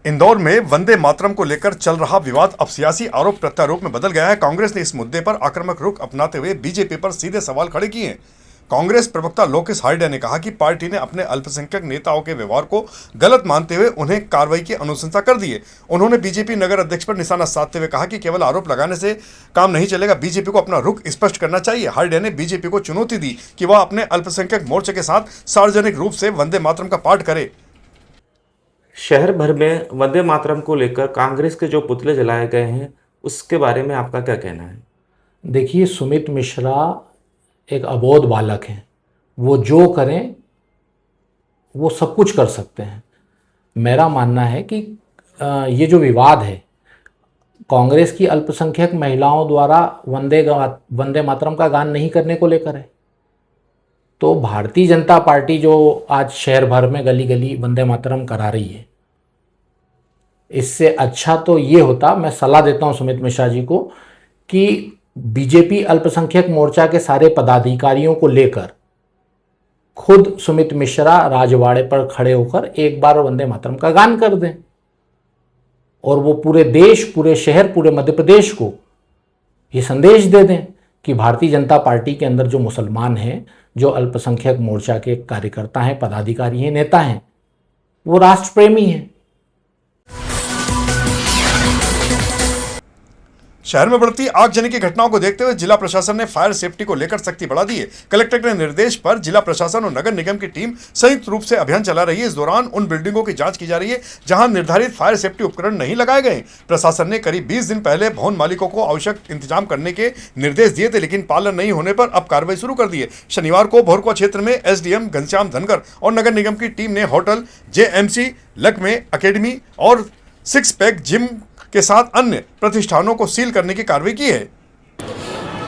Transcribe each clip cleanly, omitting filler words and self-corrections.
इंदौर में वंदे मातरम को लेकर चल रहा विवाद अब सियासी आरोप प्रत्यारोप में बदल गया है। कांग्रेस ने इस मुद्दे पर आक्रामक रुख अपनाते हुए बीजेपी पर सीधे सवाल खड़े किए हैं। कांग्रेस प्रवक्ता लोकेश हार्डे ने कहा कि पार्टी ने अपने अल्पसंख्यक नेताओं के व्यवहार को गलत मानते हुए उन्हें कार्रवाई की अनुशंसा कर दी है। उन्होंने बीजेपी नगर अध्यक्ष पर निशाना साधते हुए कहा कि केवल आरोप लगाने से काम नहीं चलेगा, बीजेपी को अपना रुख स्पष्ट करना चाहिए। हार्डे ने बीजेपी को चुनौती दी कि वह अपने अल्पसंख्यक मोर्चे के साथ सार्वजनिक रूप से वंदे मातरम का पाठ करे। शहर भर में वंदे मातरम को लेकर कांग्रेस के जो पुतले जलाए गए हैं, उसके बारे में आपका क्या कहना है? देखिए, सुमित मिश्रा एक अबोध बालक हैं। वो जो करें वो सब कुछ कर सकते हैं। मेरा मानना है कि ये जो विवाद है कांग्रेस की अल्पसंख्यक महिलाओं द्वारा वंदे मातरम का गान नहीं करने को लेकर है, तो भारतीय जनता पार्टी जो आज शहर भर में गली गली वंदे मातरम करा रही है, इससे अच्छा तो ये होता, मैं सलाह देता हूं सुमित मिश्रा जी को, कि बीजेपी अल्पसंख्यक मोर्चा के सारे पदाधिकारियों को लेकर खुद सुमित मिश्रा राजवाड़े पर खड़े होकर एक बार वंदे मातरम का गान कर दें और वो पूरे देश, पूरे शहर, पूरे मध्य प्रदेश को ये संदेश दे दें कि भारतीय जनता पार्टी के अंदर जो मुसलमान हैं, जो अल्पसंख्यक मोर्चा के कार्यकर्ता हैं, पदाधिकारी हैं, नेता हैं, वो राष्ट्र प्रेमी हैं। शहर में बढ़ती आगजनी की घटनाओं को देखते हुए जिला प्रशासन ने फायर सेफ्टी को लेकर सख्ती बढ़ा दी है। कलेक्टर के निर्देश पर जिला प्रशासन और नगर निगम की टीम संयुक्त रूप से अभियान चला रही है। इस दौरान उन बिल्डिंगों की जांच की जा रही है जहां निर्धारित फायर सेफ्टी उपकरण नहीं लगाए गए। प्रशासन ने करीब 20 दिन पहले भवन मालिकों को आवश्यक इंतजाम करने के निर्देश दिए थे, लेकिन पालन नहीं होने पर अब कार्रवाई शुरू कर दी है। शनिवार को भोरकुआ क्षेत्र में एसडीएम घनश्याम धनगर और नगर निगम की टीम ने होटल जेएमसी, लक्मे अकेडमी और 6 पैक जिम के साथ अन्य प्रतिष्ठानों को सील करने की कार्रवाई की है।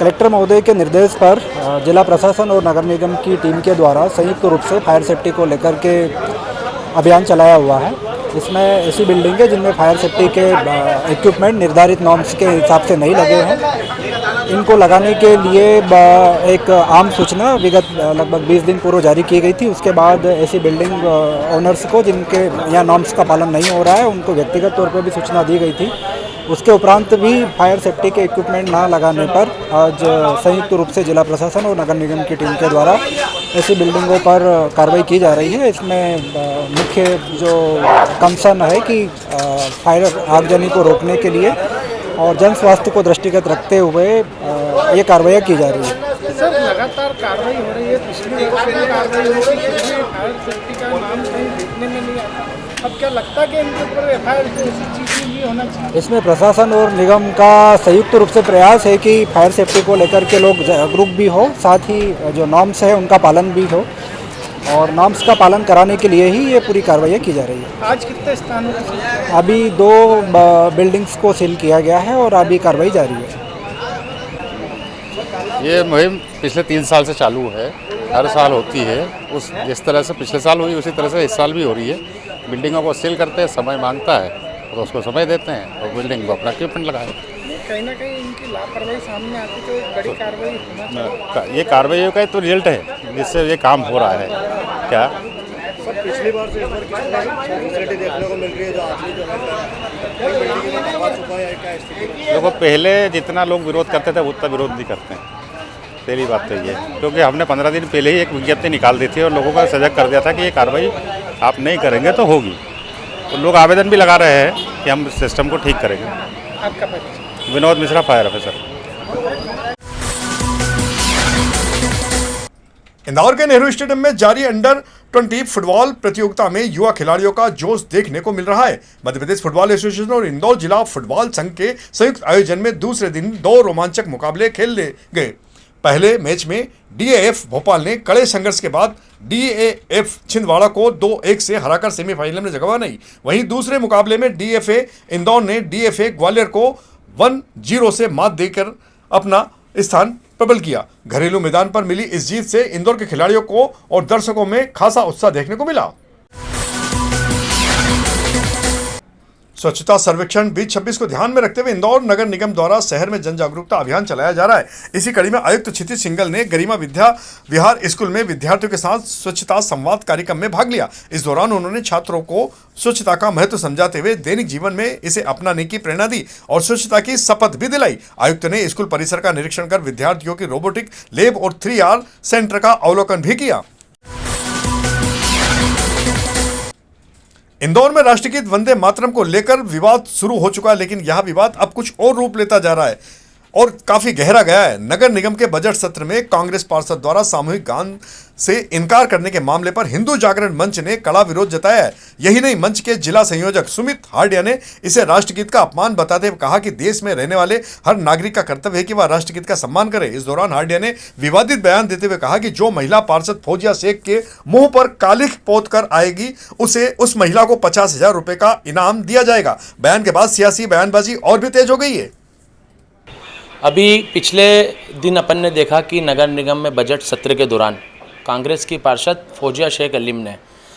कलेक्टर महोदय के निर्देश पर जिला प्रशासन और नगर निगम की टीम के द्वारा संयुक्त रूप से फायर सेफ्टी को लेकर के अभियान चलाया हुआ है। इसमें ऐसी बिल्डिंग है जिनमें फायर सेफ्टी के इक्विपमेंट निर्धारित नॉर्म्स के हिसाब से नहीं लगे हैं। इनको लगाने के लिए एक आम सूचना विगत लगभग 20 दिन पूर्व जारी की गई थी। उसके बाद ऐसी बिल्डिंग ओनर्स को जिनके यहाँ नॉर्म्स का पालन नहीं हो रहा है, उनको व्यक्तिगत तौर पर भी सूचना दी गई थी। उसके उपरांत भी फायर सेफ्टी के इक्विपमेंट ना लगाने पर आज संयुक्त रूप से जिला प्रशासन और नगर निगम की टीम के द्वारा ऐसी बिल्डिंगों पर कार्रवाई की जा रही है। इसमें मुख्य जो कंसर्न है कि फायर आगजनी को रोकने के लिए और जन स्वास्थ्य को दृष्टिगत रखते हुए ये कार्रवाई की जा रही है। सर, लगातार कार्रवाई हो रही है, पिछले वर्ष भी कार्रवाई हो रही है, फायर सेफ्टी का नाम कहीं देखने में नहीं आता। अब क्या लगता है कि इनके ऊपर एफआईआर जैसी चीज़ भी होना चाहिए? इसमें प्रशासन और निगम का संयुक्त रूप से प्रयास है कि फायर सेफ्टी को लेकर के लोग जागरूक भी हो, साथ ही जो नॉर्म्स है उनका पालन भी हो, और नॉर्म्स का पालन कराने के लिए ही ये पूरी कार्रवाई की जा रही है। आज कितने स्थानों पर? अभी 2 बिल्डिंग्स को सील किया गया है और अभी कार्रवाई जारी है। ये मुहिम पिछले 3 साल से चालू है, हर साल होती है। जिस तरह से पिछले साल हुई उसी तरह से इस साल भी हो रही है। बिल्डिंगों को सील करते हैं, समय मांगता है तो उसको समय देते हैं और बिल्डिंग को अपना इक्विपमेंट लगाए। कहीं ना कहीं इनकी लापरवाही सामने आती तो एक बड़ी कार्रवाई होना चाहिए। ये कार्रवाई का तो रिजल्ट है जिससे ये काम हो रहा है। क्या सर, पिछली बार से इस बार किस तरह फैसिलिटी देखने को मिल रही है जो आदमी जो है? देखो, पहले जितना लोग विरोध करते थे उतना विरोध नहीं करते हैं। पहली बात तो ये, क्योंकि हमने 15 दिन पहले ही एक विज्ञप्ति निकाल दी थी और लोगों को सजग कर दिया था कि ये कार्रवाई आप नहीं करेंगे तो होगी। तो लोग आवेदन भी लगा रहे हैं कि हम सिस्टम को ठीक करेंगे। आपका परिचय? Vinod Mishra, fire officer. इंदौर के नेहरू स्टेडियम में जारी अंडर 20 फुटबॉल प्रतियोगिता में युवा खिलाड़ियों का जोश देखने को मिल रहा है। मध्य प्रदेश फुटबॉल एसोसिएशन और इंदौर जिला फुटबॉल संघ के संयुक्त आयोजन में दूसरे दिन 2 रोमांचक मुकाबले खेले गए। पहले मैच में डीएएफ भोपाल ने कड़े संघर्ष के बाद डीएएफ छिंदवाड़ा को 2-1 से हराकर सेमीफाइनल में जगह बनाई। वहीं दूसरे मुकाबले में डीएफए इंदौर ने डीएफए ग्वालियर को 1-0 से मात देकर अपना स्थान प्रबल किया। घरेलू मैदान पर मिली इस जीत से इंदौर के खिलाड़ियों को और दर्शकों में खासा उत्साह देखने को मिला। स्वच्छता सर्वेक्षण 2026 को ध्यान में रखते हुए इंदौर नगर निगम द्वारा शहर में जन जागरूकता अभियान चलाया जा रहा है। इसी कड़ी में आयुक्त क्षितिज सिंगल ने गरिमा विद्या विहार स्कूल में विद्यार्थियों के साथ स्वच्छता संवाद कार्यक्रम में भाग लिया। इस दौरान उन्होंने छात्रों को स्वच्छता का महत्व समझाते हुए दैनिक जीवन में इसे अपनाने की प्रेरणा दी और स्वच्छता की शपथ भी दिलाई। आयुक्त ने स्कूल परिसर का निरीक्षण कर विद्यार्थियों की रोबोटिक लैब और 3R सेंटर का अवलोकन भी किया। इंदौर में राष्ट्रगीत वंदे मातरम को लेकर विवाद शुरू हो चुका है, लेकिन यह विवाद अब कुछ और रूप लेता जा रहा है और काफी गहरा गया है। नगर निगम के बजट सत्र में कांग्रेस पार्षद द्वारा सामूहिक गान से इनकार करने के मामले पर हिंदू जागरण मंच ने कड़ा विरोध जताया है। यही नहीं, मंच के जिला संयोजक सुमित हार्डिया ने इसे राष्ट्रगीत का अपमान बताते हुए कहा कि देश में रहने वाले हर नागरिक का कर्तव्य है कि वह राष्ट्रगीत का सम्मान करे। इस दौरान हार्डिया ने विवादित बयान देते हुए कहा कि जो महिला पार्षद फौजिया शेख के मुंह पर कालिख पोत कर आएगी उसे उस महिला को 50,000 रुपए का इनाम दिया जाएगा। बयान के बाद सियासी बयानबाजी और भी तेज हो गई है। अभी पिछले दिन अपन ने देखा कि नगर निगम में बजट सत्र के दौरान कांग्रेस की पार्षद फौजिया शेख अलीम ने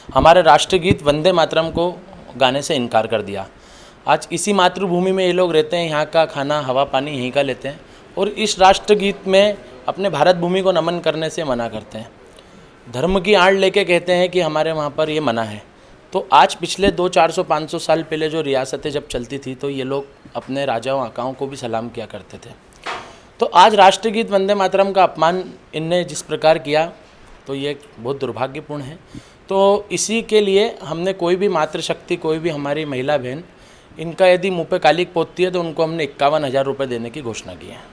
हमारे राष्ट्रगीत वंदे मातरम को गाने से इनकार कर दिया। आज इसी मातृभूमि में ये लोग रहते हैं, यहाँ का खाना हवा पानी यहीं का लेते हैं और इस राष्ट्रगीत में अपने भारत भूमि को नमन करने से मना करते हैं। धर्म की आड़ लेके कहते हैं कि हमारे वहाँ पर ये मना है। तो आज पिछले 200-400-500 साल पहले जो रियासतें जब चलती थी तो ये लोग अपने राजाओं आकाओं को भी सलाम किया करते थे। तो आज राष्ट्रगीत वंदे मातरम का अपमान इनने जिस प्रकार किया तो ये बहुत दुर्भाग्यपूर्ण है। तो इसी के लिए हमने कोई भी मातृशक्ति, कोई भी हमारी महिला बहन, इनका यदि मुँह पे कालिक पोतती है तो उनको हमने 51,000 रुपये देने की घोषणा की है।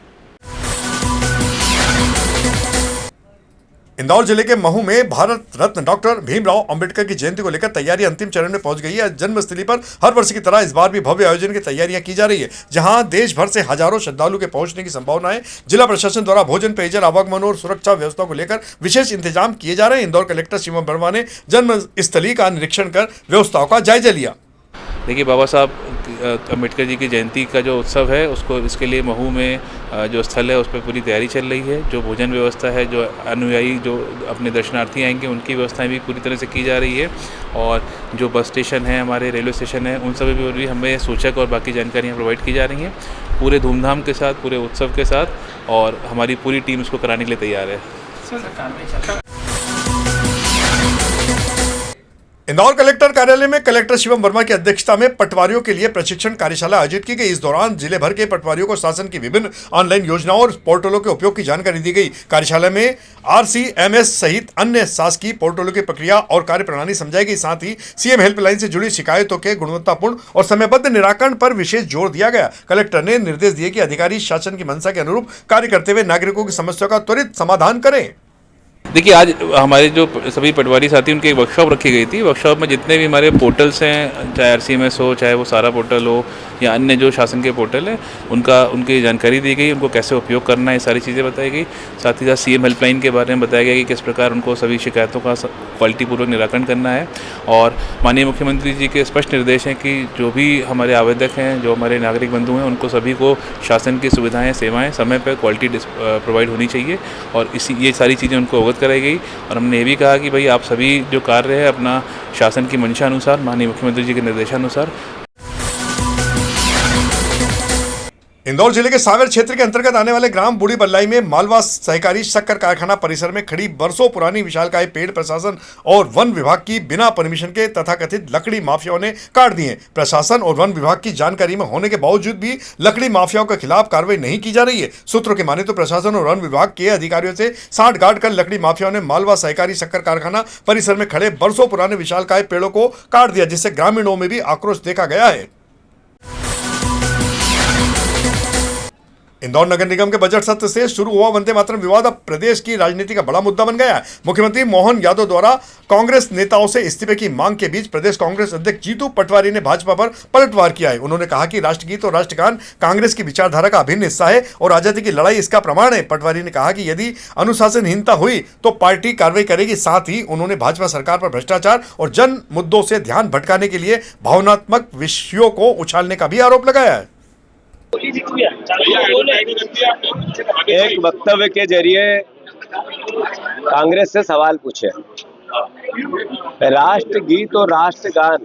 इंदौर जिले के महू में भारत रत्न डॉक्टर भीमराव अंबेडकर की जयंती को लेकर तैयारी अंतिम चरण में पहुंच गई है। जन्मस्थली पर हर वर्ष की तरह इस बार भी भव्य आयोजन की तैयारियां की जा रही है, जहां देश भर से हजारों श्रद्धालु के पहुंचने की संभावना है। जिला प्रशासन द्वारा भोजन, पेयजल, आवागमन और सुरक्षा व्यवस्था को लेकर विशेष इंतजाम किए जा रहे हैं। इंदौर कलेक्टर शिवम वर्मा ने जन्मस्थली का निरीक्षण कर व्यवस्थाओं का जायजा लिया। देखिए, बाबा साहब अम्बेडकर जी की जयंती का जो उत्सव है उसको इसके लिए महू में जो स्थल है उस पर पूरी तैयारी चल रही है। जो भोजन व्यवस्था है, जो अनुयायी जो अपने दर्शनार्थी आएंगे उनकी व्यवस्थाएं भी पूरी तरह से की जा रही है और जो बस स्टेशन है, हमारे रेलवे स्टेशन है, उन सभी पर भी हमें सूचक और बाकी जानकारियाँ प्रोवाइड की जा रही हैं पूरे धूमधाम के साथ, पूरे उत्सव के साथ, और हमारी पूरी टीम इसको कराने के लिए तैयार है। इंदौर कलेक्टर कार्यालय में कलेक्टर शिवम वर्मा की अध्यक्षता में पटवारियों के लिए प्रशिक्षण कार्यशाला आयोजित की गई। इस दौरान जिले भर के पटवारियों को शासन की विभिन्न ऑनलाइन योजनाओं और पोर्टलों के उपयोग की जानकारी दी गई। कार्यशाला में RCMS सहित अन्य शासकीय पोर्टलों की प्रक्रिया और कार्यप्रणाली समझाई गई। साथ ही CM हेल्पलाइन से जुड़ी शिकायतों के गुणवत्तापूर्ण और समयबद्ध निराकरण पर विशेष जोर दिया गया। कलेक्टर ने निर्देश दिए कि अधिकारी शासन की मंशा के अनुरूप कार्य करते हुए नागरिकों की समस्या का त्वरित समाधान करें। देखिए, आज हमारे जो सभी पटवारी साथी उनकी एक वर्कशॉप रखी गई थी। वर्कशॉप में जितने भी हमारे पोर्टल्स हैं, चाहे RCMS हो, चाहे वो सारा पोर्टल हो या अन्य जो शासन के पोर्टल है, उनकी जानकारी दी गई, उनको कैसे उपयोग करना है, ये सारी चीज़ें बताई गई। साथ ही साथ CM हेल्पलाइन के बारे में बताया गया कि किस प्रकार उनको सभी शिकायतों का क्वालिटीपूर्वक निराकरण करना है। और माननीय मुख्यमंत्री जी के स्पष्ट निर्देश हैं कि जो भी हमारे आवेदक हैं, जो हमारे नागरिक बंधु हैं, उनको सभी को शासन की सुविधाएँ, सेवाएँ समय पर क्वालिटी प्रोवाइड होनी चाहिए और ये सारी चीज़ें उनको अवगत कराई गई। और हमने ये भी कहा कि भाई आप सभी जो कार्य है अपना शासन की मंशा अनुसार, माननीय मुख्यमंत्री जी के निर्देशानुसार। इंदौर जिले के सावेर क्षेत्र के अंतर्गत आने वाले ग्राम बूढ़ी बल्लाई में मालवा सहकारी शक्कर कारखाना परिसर में खड़ी बरसों पुरानी विशालकाय पेड़ प्रशासन और वन विभाग की बिना परमिशन के तथाकथित लकड़ी माफियाओं ने काट दिए। प्रशासन और वन विभाग की जानकारी में होने के बावजूद भी लकड़ी माफियाओं के खिलाफ कार्रवाई नहीं की जा रही है। सूत्रों की माने तो प्रशासन और वन विभाग के अधिकारियों से सांठगांठ कर लकड़ी माफियाओं ने मालवा सहकारी शक्कर कारखाना परिसर में खड़े बरसों पुराने विशालकाय पेड़ों को काट दिया, जिससे ग्रामीणों में भी आक्रोश देखा गया है। इंदौर नगर निगम के बजट सत्र से शुरू हुआ वंदे मातरम विवाद अब प्रदेश की राजनीति का बड़ा मुद्दा बन गया है। मुख्यमंत्री मोहन यादव द्वारा कांग्रेस नेताओं से इस्तीफे की मांग के बीच प्रदेश कांग्रेस अध्यक्ष जीतू पटवारी ने भाजपा पर पलटवार किया है। उन्होंने कहा कि राष्ट्रगीत और राष्ट्रगान कांग्रेस की विचारधारा का अभिन्न हिस्सा है और आजादी की लड़ाई इसका प्रमाण है। पटवारी ने कहा कि यदि अनुशासनहीनता हुई तो पार्टी कार्रवाई करेगी। साथ ही उन्होंने भाजपा सरकार पर भ्रष्टाचार और जन मुद्दों से ध्यान भटकाने के लिए भावनात्मक विषयों को उछालने का भी आरोप लगाया है। एक वक्तव्य के जरिए कांग्रेस से सवाल पूछे। राष्ट्रगीत और राष्ट्रगान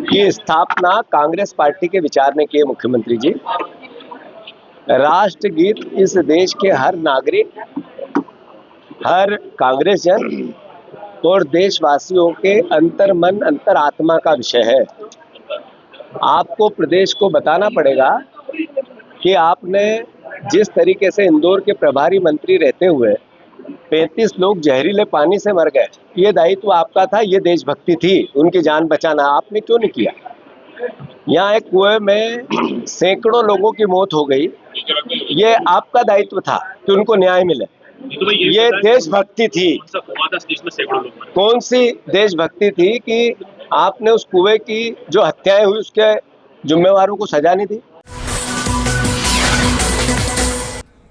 की स्थापना कांग्रेस पार्टी के विचार ने की है मुख्यमंत्री जी। राष्ट्रगीत इस देश के हर नागरिक, हर कांग्रेस जन और देशवासियों के अंतर मन अंतर आत्मा का विषय है। आपको प्रदेश को बताना पड़ेगा कि आपने जिस तरीके से इंदौर के प्रभारी मंत्री रहते हुए 35 लोग जहरीले पानी से मर गए, ये दायित्व आपका था, ये देशभक्ति थी, उनकी जान बचाना। आपने क्यों नहीं किया? यहाँ एक कुएं में सैकड़ों लोगों की मौत हो गई, ये आपका दायित्व था कि उनको न्याय मिले। ये देशभक्ति थी। कौन सी देशभक्ति थी कि आपने उस कुएं की जो हत्याएं हुई उसके जिम्मेवारों को सजा नहीं दी?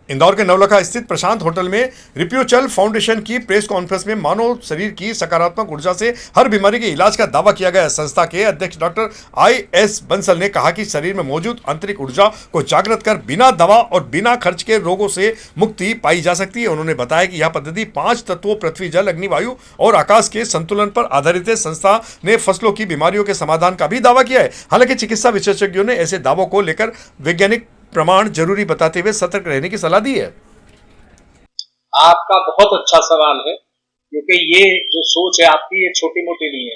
इंदौर के नवलखा स्थित प्रशांत होटल में रिप्यूचल फाउंडेशन की प्रेस कॉन्फ्रेंस में मानव शरीर की सकारात्मक ऊर्जा से हर बीमारी के इलाज का दावा किया गया। संस्था के अध्यक्ष डॉक्टर आई.एस. बंसल ने कहा कि शरीर में मौजूद आंतरिक ऊर्जा को जागृत कर बिना दवा और बिना खर्च के रोगों से मुक्ति पाई जा सकती है। उन्होंने बताया कि यह पद्धति 5 तत्वों पृथ्वी, जल, अग्नि, वायु और आकाश के संतुलन पर आधारित है। संस्था ने फसलों की बीमारियों के समाधान का भी दावा किया है। हालांकि चिकित्सा विशेषज्ञों ने ऐसे दावों को लेकर वैज्ञानिक प्रमाण जरूरी बताते हुए सतर्क रहने की सलाह दी है। आपका बहुत अच्छा सवाल है, क्योंकि ये जो सोच है आपकी, ये छोटी मोटी नहीं है,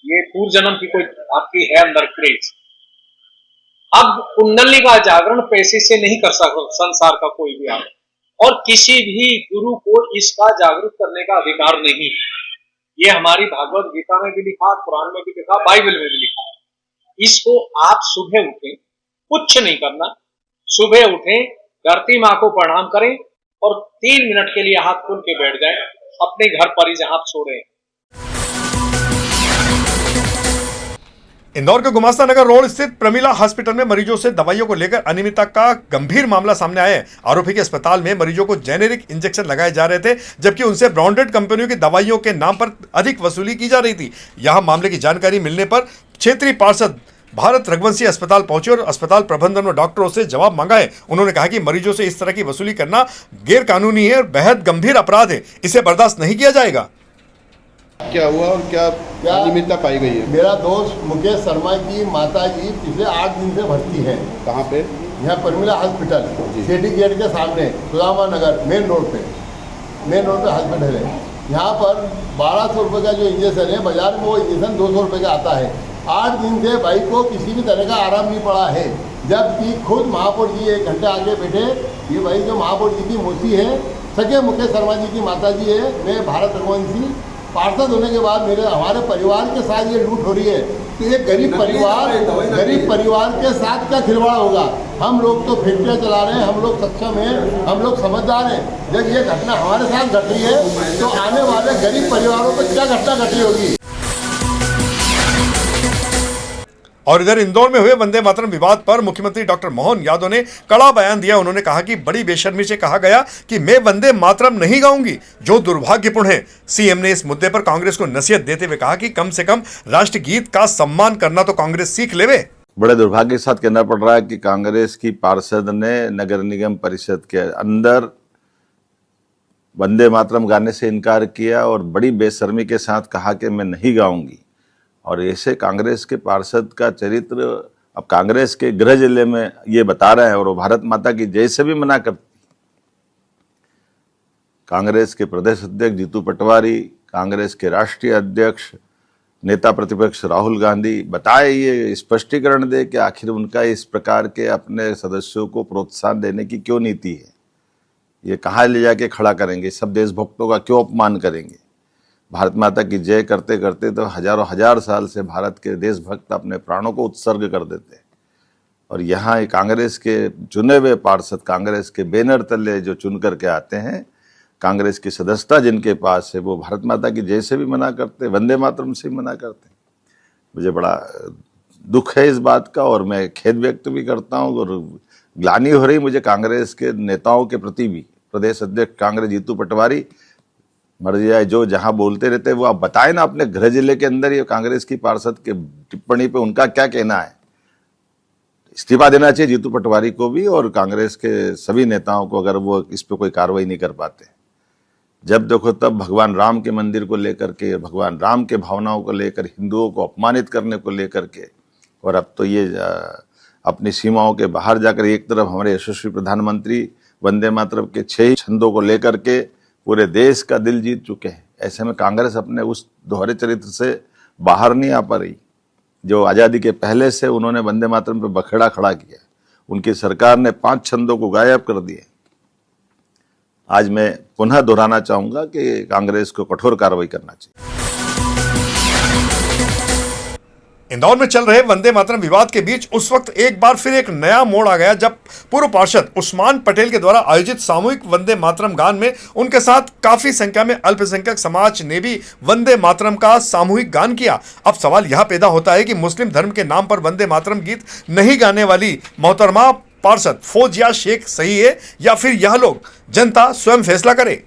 ये पूर्व जन्म की कोई आपकी है अंदर क्रेज। अब कुंडली का जागरण पैसे से नहीं कर सकता संसार का कोई भी आदमी, और किसी भी गुरु को इसका जागरूक करने का अधिकार नहीं। ये हमारी भागवत गीता में भी लिखा, कुरान में भी लिखा, बाइबल में भी लिखा है। इसको आप सुबह उठें, कुछ नहीं करना, सुबह उठें, धरती माँ को प्रणाम करें और 3 मिनट के लिए हाथ खोल के बैठ जाएं अपने घर पर ही जहां आप सो रहे हैं। इंदौर के गुमास्ता नगर रोड स्थित प्रमिला हॉस्पिटल में मरीजों से दवाइयों को लेकर अनियमितता का गंभीर मामला सामने आया है। आरोपी के अस्पताल में मरीजों को जेनेरिक इंजेक्शन लगाए जा रहे थे, जबकि उनसे ब्रांडेड कंपनियों की दवाइयों के नाम पर अधिक वसूली की जा रही थी। यहां मामले की जानकारी मिलने पर क्षेत्रीय पार्षद भारत रघुवंशी अस्पताल पहुंचे और अस्पताल प्रबंधन और डॉक्टरों से जवाब मांगा है। उन्होंने कहा कि मरीजों से इस तरह की वसूली करना गैर कानूनी है और बेहद गंभीर अपराध है, इसे बर्दाश्त नहीं किया जाएगा। क्या हुआ और क्या अनियमितता पाई गई है? मेरा दोस्त मुकेश शर्मा की माता जी पिछले 8 दिन से भर्ती है। कहाँ पे? यहाँ परमिला हॉस्पिटल, सिटी गेट के सामने, सुदामा नगर मेन रोड पे हॉस्पिटल है। यहाँ पर 1200 रुपये का जो इंजेक्शन है, बाजार में वो इंजेक्शन 200 रुपये का आता है। 8 दिन से भाई को किसी भी तरह का आराम नहीं पड़ा है, जबकि खुद महापौर जी 1 घंटे आगे बैठे। ये भाई जो महापौर जी की मौसी है, सगे मुकेश शर्मा जी की माता जी है। मैं भारत रघुवंशी पार्षद होने के बाद हमारे परिवार के साथ ये लूट हो रही है, तो ये गरीब परिवार के साथ क्या खिलवाड़ होगा? हम लोग तो फैक्ट्रियाँ चला रहे हैं, हम लोग सक्षम हैं, हम लोग समझदार हैं। जब ये घटना हमारे साथ घट रही है, तो आने वाले गरीब परिवारों पर क्या घटना घटी होगी? और इधर इंदौर में हुए वंदे मातरम विवाद पर मुख्यमंत्री डॉक्टर मोहन यादव ने कड़ा बयान दिया। उन्होंने कहा कि बड़ी बेशर्मी से कहा गया कि मैं वंदे मातरम नहीं गाऊंगी, जो दुर्भाग्यपूर्ण है। सीएम ने इस मुद्दे पर कांग्रेस को नसीहत देते हुए कहा कि कम से कम राष्ट्रगीत का सम्मान करना तो कांग्रेस सीख लेवे। बड़े दुर्भाग्य के साथ कहना पड़ रहा है कि कांग्रेस की पार्षद ने नगर निगम परिषद के अंदर वंदे मातरम गाने से इनकार किया और बड़ी बेशर्मी के साथ कहा कि मैं नहीं गाऊंगी। और ऐसे कांग्रेस के पार्षद का चरित्र अब कांग्रेस के गृह जिले में ये बता रहे हैं और वो भारत माता की जय से भी मना करती। कांग्रेस के प्रदेश अध्यक्ष जीतू पटवारी, कांग्रेस के राष्ट्रीय अध्यक्ष नेता प्रतिपक्ष राहुल गांधी बताए, ये स्पष्टीकरण दे कि आखिर उनका इस प्रकार के अपने सदस्यों को प्रोत्साहन देने की क्यों नीति है। ये कहाँ ले जाके खड़ा करेंगे? सब देशभक्तों का क्यों अपमान करेंगे? भारत माता की जय करते करते तो हजारों हजार साल से भारत के देशभक्त अपने प्राणों को उत्सर्ग कर देते हैं। और यहाँ कांग्रेस के चुने हुए पार्षद कांग्रेस के बैनर तले जो चुन करके आते हैं, कांग्रेस की सदस्यता जिनके पास है, वो भारत माता की जय से भी मना करते, वंदे मातरम से भी मना करते। मुझे बड़ा दुख है इस बात का और मैं खेद व्यक्त भी करता हूँ और ग्लानि हो रही मुझे कांग्रेस के नेताओं के प्रति भी। प्रदेश अध्यक्ष कांग्रेस जीतू पटवारी मर जाए जो जहां बोलते रहते हैं, वो आप बताएं ना अपने गृह जिले के अंदर ये कांग्रेस की पार्षद के टिप्पणी पे उनका क्या कहना है। इस्तीफा देना चाहिए जीतू पटवारी को भी और कांग्रेस के सभी नेताओं को, अगर वो इस पे कोई कार्रवाई नहीं कर पाते। जब देखो तब भगवान राम के मंदिर को लेकर के, भगवान राम के भावनाओं को लेकर, हिंदुओं को अपमानित करने को लेकर के, और अब तो ये अपनी सीमाओं के बाहर जाकर एक तरफ हमारे यशस्वी प्रधानमंत्री वंदे मातरम के 6 छंदों को लेकर के पूरे देश का दिल जीत चुके हैं। ऐसे में कांग्रेस अपने उस दोहरे चरित्र से बाहर नहीं आ पा रही। जो आज़ादी के पहले से उन्होंने वंदे मातरम पे बखेड़ा खड़ा किया, उनकी सरकार ने 5 छंदों को गायब कर दिए। आज मैं पुनः दोहराना चाहूंगा कि कांग्रेस को कठोर कार्रवाई करना चाहिए। इंदौर में चल रहे वंदे मातरम विवाद के बीच उस वक्त एक बार फिर एक नया मोड़ आ गया जब पूर्व पार्षद उस्मान पटेल के द्वारा आयोजित सामूहिक वंदे मातरम गान में उनके साथ काफी संख्या में अल्पसंख्यक समाज ने भी वंदे मातरम का सामूहिक गान किया। अब सवाल यह पैदा होता है कि मुस्लिम धर्म के नाम पर वंदे मातरम गीत नहीं गाने वाली मोहतरमा पार्षद फौजिया शेख सही है या फिर यह लोग जनता स्वयं फैसला करे।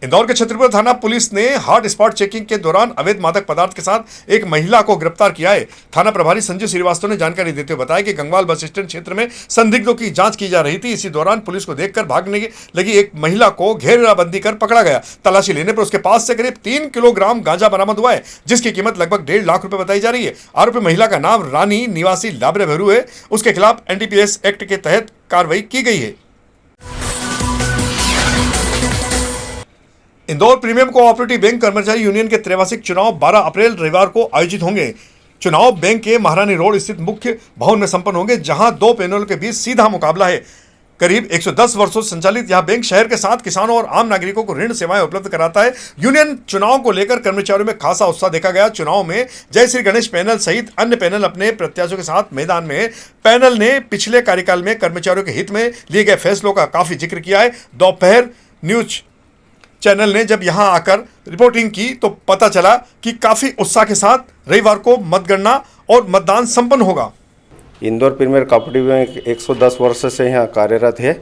इंदौर के छतरपुर थाना पुलिस ने हॉट स्पॉट चेकिंग के दौरान अवैध मादक पदार्थ के साथ एक महिला को गिरफ्तार किया है। थाना प्रभारी संजय श्रीवास्तव ने जानकारी देते हुए बताया कि गंगवाल बस स्टैंड क्षेत्र में संदिग्धों की जांच की जा रही थी। इसी दौरान पुलिस को देखकर भागने लगी एक महिला को घेराबंदी कर पकड़ा गया। तलाशी लेने पर उसके पास से करीब 3 किलोग्राम गांजा बरामद हुआ है, जिसकी कीमत लगभग 1.5 लाख रुपए बताई जा रही है। आरोपी महिला का नाम रानी निवासी लाबरे भरू है। उसके खिलाफ NDPS एक्ट के तहत कार्रवाई की गई है। इंदौर प्रीमियम कोऑपरेटिव बैंक कर्मचारी यूनियन के त्रैमासिक चुनाव 12 अप्रैल रविवार को आयोजित होंगे। चुनाव बैंक के महारानी रोड स्थित मुख्य भवन में संपन्न होंगे, जहां 2 पैनलों के बीच सीधा मुकाबला है। करीब 110 वर्षों से संचालित यह बैंक शहर के साथ किसानों और आम नागरिकों को ऋण सेवाएं उपलब्ध कराता है। यूनियन चुनाव को लेकर कर्मचारियों में खासा उत्साह देखा गया। चुनाव में जय श्री गणेश पैनल सहित अन्य पैनल अपने प्रत्याशियों के साथ मैदान में। पैनल ने पिछले कार्यकाल में कर्मचारियों के हित में लिए गए फैसलों का काफी जिक्र किया है। दोपहर न्यूज चैनल ने जब यहां आकर रिपोर्टिंग की तो पता चला कि काफी उत्साह के साथ रविवार को मतगणना और मतदान संपन्न होगा। इंदौर प्रीमियर कोऑपरेटिव बैंक 110 वर्ष से यहाँ कार्यरत है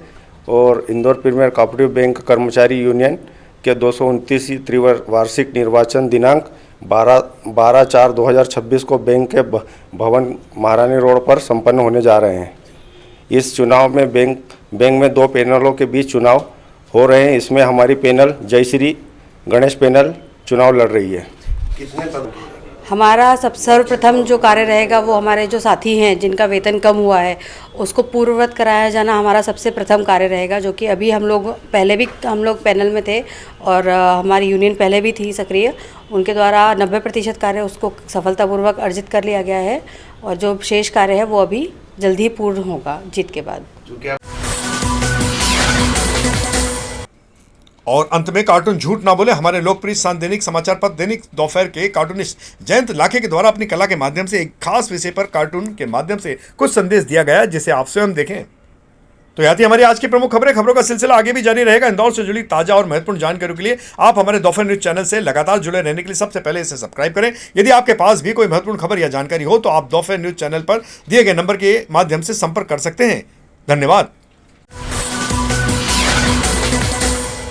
और इंदौर प्रीमियर कोऑपरेटिव बैंक कर्मचारी यूनियन के 229 त्रिवार्षिक निर्वाचन दिनांक 12/4/2026 को बैंक के भवन महारानी रोड पर संपन्न होने जा रहे हैं। इस चुनाव में बैंक में 2 पैनलों के बीच चुनाव हो रहे हैं। इसमें हमारी पैनल जय श्री गणेश पैनल चुनाव लड़ रही है। हमारा सर्वप्रथम जो कार्य रहेगा वो हमारे जो साथी हैं जिनका वेतन कम हुआ है उसको पूर्ववत कराया जाना हमारा सबसे प्रथम कार्य रहेगा, जो कि अभी हम लोग पैनल में थे और हमारी यूनियन पहले भी थी सक्रिय। उनके द्वारा 90% कार्य उसको सफलतापूर्वक अर्जित कर लिया गया है और जो शेष कार्य है वो अभी जल्द ही पूर्ण होगा जीत के बाद। और अंत में कार्टून झूठ ना बोले हमारे लोकप्रिय दैनिक समाचार पत्र दैनिक दोपहर के कार्टूनिस्ट जयंत लाखे के द्वारा अपनी कला के माध्यम से एक खास विषय पर कार्टून के माध्यम से कुछ संदेश दिया गया, जिसे आप स्वयं देखें। तो यह थी हमारी आज की प्रमुख खबरों का सिलसिला आगे भी जारी रहेगा। इंदौर से जुड़ी ताजा और महत्वपूर्ण जानकारी के लिए आप हमारे दोपहर न्यूज चैनल से लगातार जुड़े रहने के लिए सबसे पहले इसे सब्सक्राइब करें। यदि आपके पास भी कोई महत्वपूर्ण खबर या जानकारी हो तो आप दोपहर न्यूज चैनल पर दिए गए नंबर के माध्यम से संपर्क कर सकते हैं। धन्यवाद।